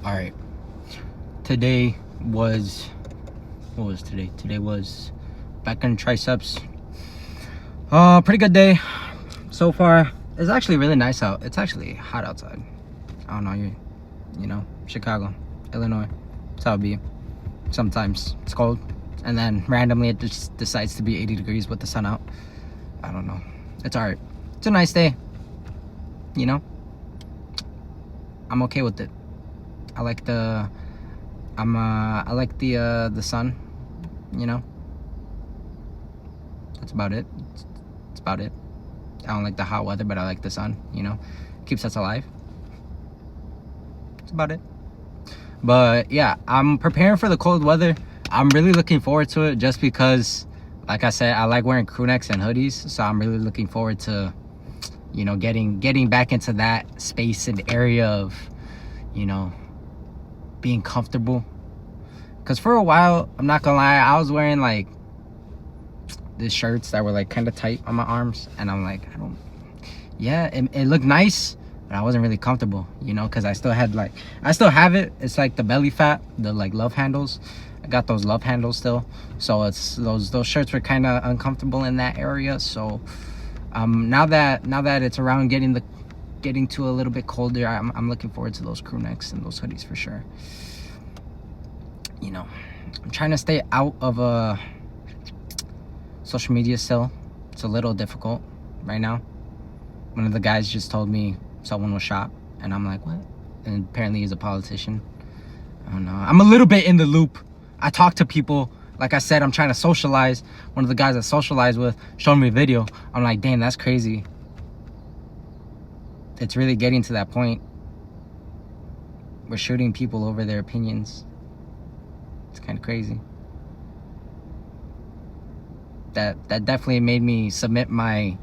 All right. Today was what was today? Today was back on triceps. Pretty good day so far. It's actually really nice out. It's actually hot outside. I don't know, you know, Chicago, Illinois. That's how it be. Sometimes it's cold, and then randomly it just decides to be 80 degrees with the sun out. I don't know. It's alright. It's a nice day. You know, I'm okay with it. I like the sun. You know, that's about it. That's about it. I don't like the hot weather, but I like the sun. You know, keeps us alive. That's about it. But yeah, I'm preparing for the cold weather. I'm really looking forward to it just because, like I said, I like wearing crew necks and hoodies. So I'm really looking forward to, you know, getting back into that space and area of, you know, being comfortable. Because for a while, I'm not gonna lie, I was wearing like these shirts that were like kind of tight on my arms, and I'm like, it looked nice, but I wasn't really comfortable, you know, because I still have it. It's like the belly fat, the like love handles. I got those love handles still, so it's those shirts were kind of uncomfortable in that area. So now that it's around getting to a little bit colder, I'm looking forward to those crew necks and those hoodies for sure. You know, I'm trying to stay out of social media still. It's a little difficult right now. One of the guys just told me someone was shot, and I'm like, what? And apparently he's a politician. I don't know. I'm a little bit in the loop. I talk to people. Like I said, I'm trying to socialize. One of the guys I socialize with showed me a video. I'm like, damn, that's crazy. It's really getting to that point. We're shooting people over their opinions. It's kind of crazy. That definitely made me submit my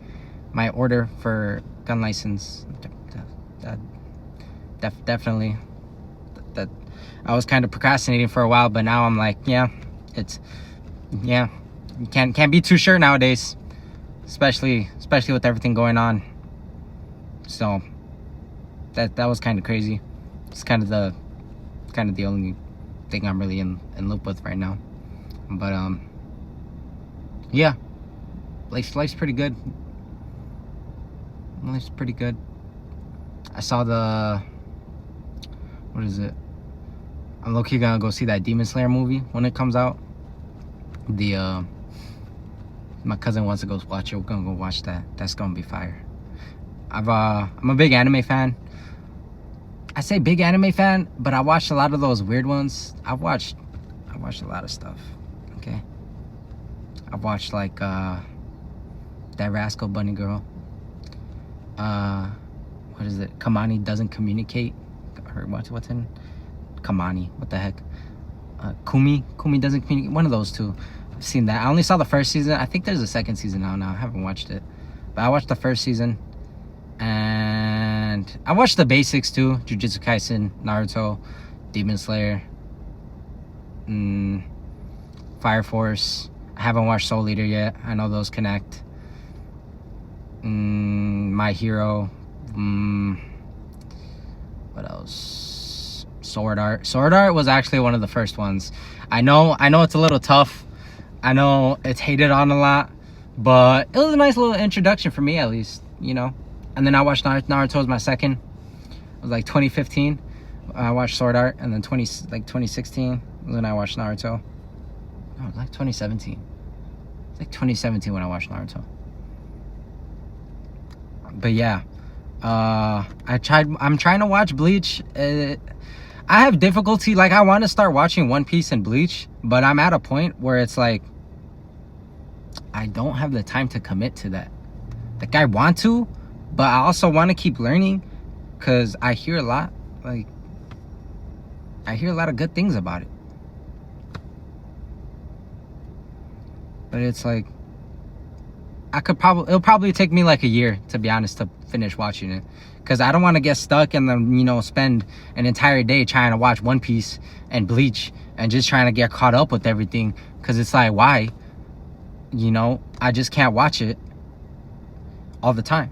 order for gun license. Definitely. That I was kind of procrastinating for a while, but now I'm like, you can't be too sure nowadays, especially with everything going on. So that was kind of crazy. It's kind of the only thing I'm really in loop with right now. But yeah, life's pretty good. Life's pretty good. I saw what is it? I'm low-key gonna go see that Demon Slayer movie when it comes out. My cousin wants to go watch it. We're gonna go watch that. That's gonna be fire. I'm a big anime fan. I say big anime fan, but I watched a lot of those weird ones. I watched a lot of stuff. Okay. I watched like that Rascal Bunny Girl. What is it? Kamani Doesn't Communicate. Or what's in Kamani? What the heck? Kumi Doesn't Communicate. One of those two. I've seen that. I only saw the first season. I think there's a second season now. I haven't watched it, but I watched the first season, and I watched the basics too: Jujutsu Kaisen, Naruto, Demon Slayer, Fire Force. I haven't watched Soul Eater yet. I know those connect. My Hero. What else? Sword Art. Sword Art was actually one of the first ones. I know it's a little tough. I know it's hated on a lot, but it was a nice little introduction for me, at least, you know. And then I watched Naruto was my second. It was like 2015. I watched Sword Art, and then 2016 when I watched Naruto. No, like 2017. It's like 2017 when I watched Naruto. But yeah, I'm trying to watch Bleach. I have difficulty. Like, I want to start watching One Piece and Bleach, but I'm at a point where it's like I don't have the time to commit to that. Like, I want to, but I also want to keep learning, because I hear a lot of good things about it. But it's like it'll probably take me like a year, to be honest, to finish watching it, because I don't want to get stuck and then, you know, spend an entire day trying to watch One Piece and Bleach and just trying to get caught up with everything, because it's like, why? You know, I just can't watch it all the time.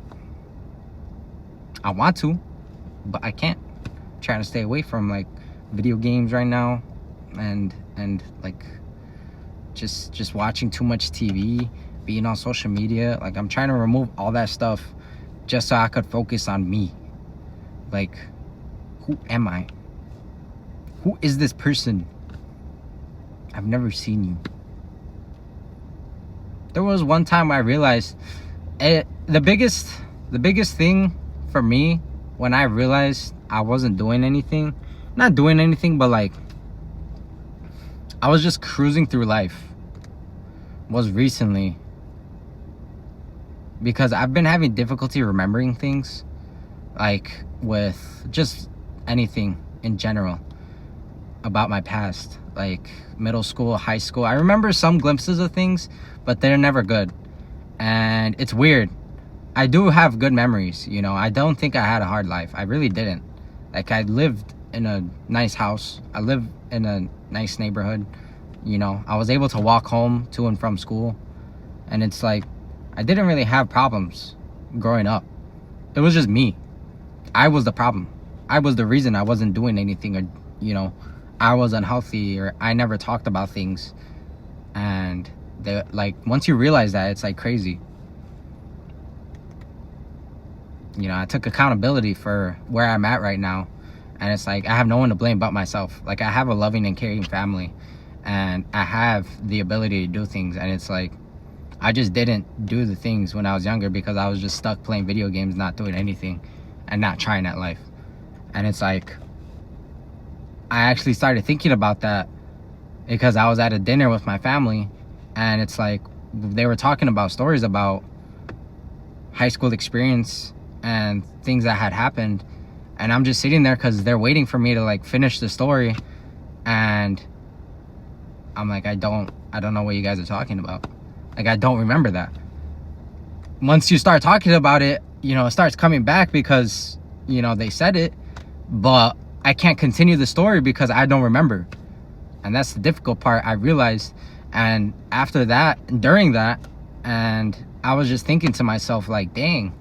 I want to, but I can't. I'm trying to stay away from like video games right now, and like just watching too much TV, being on social media. Like, I'm trying to remove all that stuff just so I could focus on me. Like, who am I? Who is this person? I've never seen you. There was one time I realized the biggest thing for me when I realized I wasn't doing anything, not doing anything, but like I was just cruising through life, was recently, because I've been having difficulty remembering things, like with just anything in general about my past, like middle school, high school. I remember some glimpses of things, but they're never good. And it's weird. I do have good memories, you know. I don't think I had a hard life. I really didn't. Like, I lived in a nice house. I lived in a nice neighborhood. You know, I was able to walk home to and from school. And it's like, I didn't really have problems growing up. It was just me. I was the problem. I was the reason I wasn't doing anything, or, you know, I was unhealthy, or I never talked about things. And like, once you realize that, it's like crazy. You know, I took accountability for where I'm at right now, and it's like I have no one to blame but myself. Like, I have a loving and caring family, and I have the ability to do things, and it's like I just didn't do the things when I was younger because I was just stuck playing video games, not doing anything, and not trying at life. And it's like I actually started thinking about that because I was at a dinner with my family, and it's like they were talking about stories about high school experience and things that had happened, and I'm just sitting there because they're waiting for me to like finish the story, and I'm like, I don't know what you guys are talking about. Like, I don't remember that. Once you start talking about it, you know, it starts coming back because, you know, they said it, but I can't continue the story because I don't remember. And that's the difficult part, I realized. And after that, during that, and I was just thinking to myself, like, dang,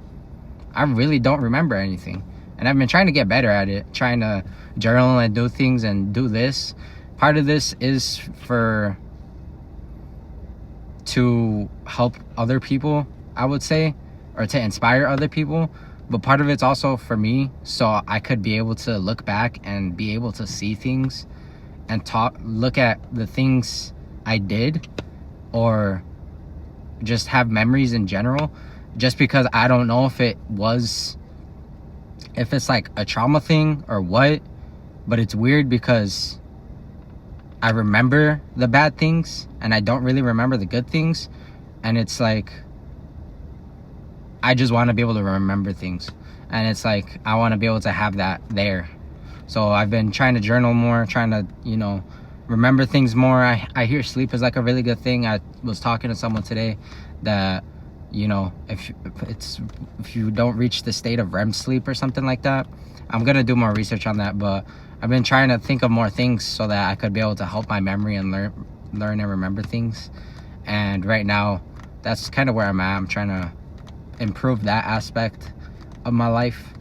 I really don't remember anything. And I've been trying to get better at it, trying to journal and do things and do this. Part of this is to help other people, I would say, or to inspire other people. But part of it's also for me, so I could be able to look back and be able to see things and look at the things I did, or just have memories in general. Just because I don't know if it's like a trauma thing or what, but it's weird because I remember the bad things and I don't really remember the good things. And it's like I just want to be able to remember things, and it's like I want to be able to have that there. So I've been trying to journal more, trying to, you know, remember things more. I hear sleep is like a really good thing. I was talking to someone today that, you know, if you don't reach the state of REM sleep or something like that, I'm gonna do more research on that. But I've been trying to think of more things so that I could be able to help my memory and learn and remember things. And right now, that's kind of where I'm at. I'm trying to improve that aspect of my life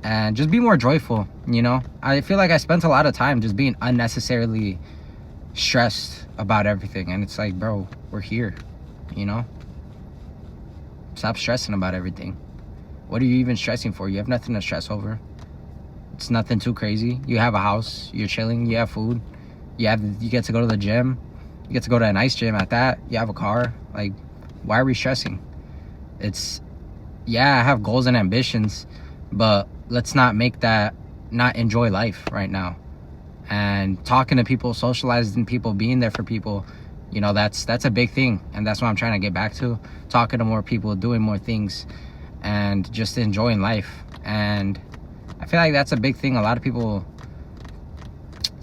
and just be more joyful. You know, I feel like I spent a lot of time just being unnecessarily stressed about everything, and it's like, bro, we're here, you know. Stop stressing about everything. What are you even stressing for? You have nothing to stress over. It's nothing too crazy. You have a house, you're chilling, you have food, you get to go to the gym, you get to go to a nice gym at that, you have a car. Like, why are we stressing? Yeah, I have goals and ambitions, but let's not make that not enjoy life right now. And talking to people, socializing people, being there for people, you know, that's a big thing. And that's what I'm trying to get back to. Talking to more people, doing more things, and just enjoying life. And I feel like that's a big thing a lot of people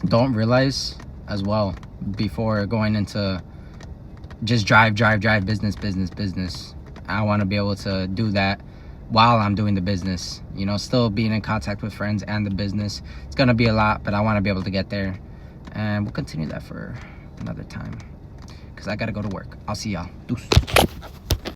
don't realize as well before going into just drive, business. I want to be able to do that while I'm doing the business, you know, still being in contact with friends and the business. It's going to be a lot, but I want to be able to get there. And we'll continue that for another time because I got to go to work. I'll see y'all. Deuce.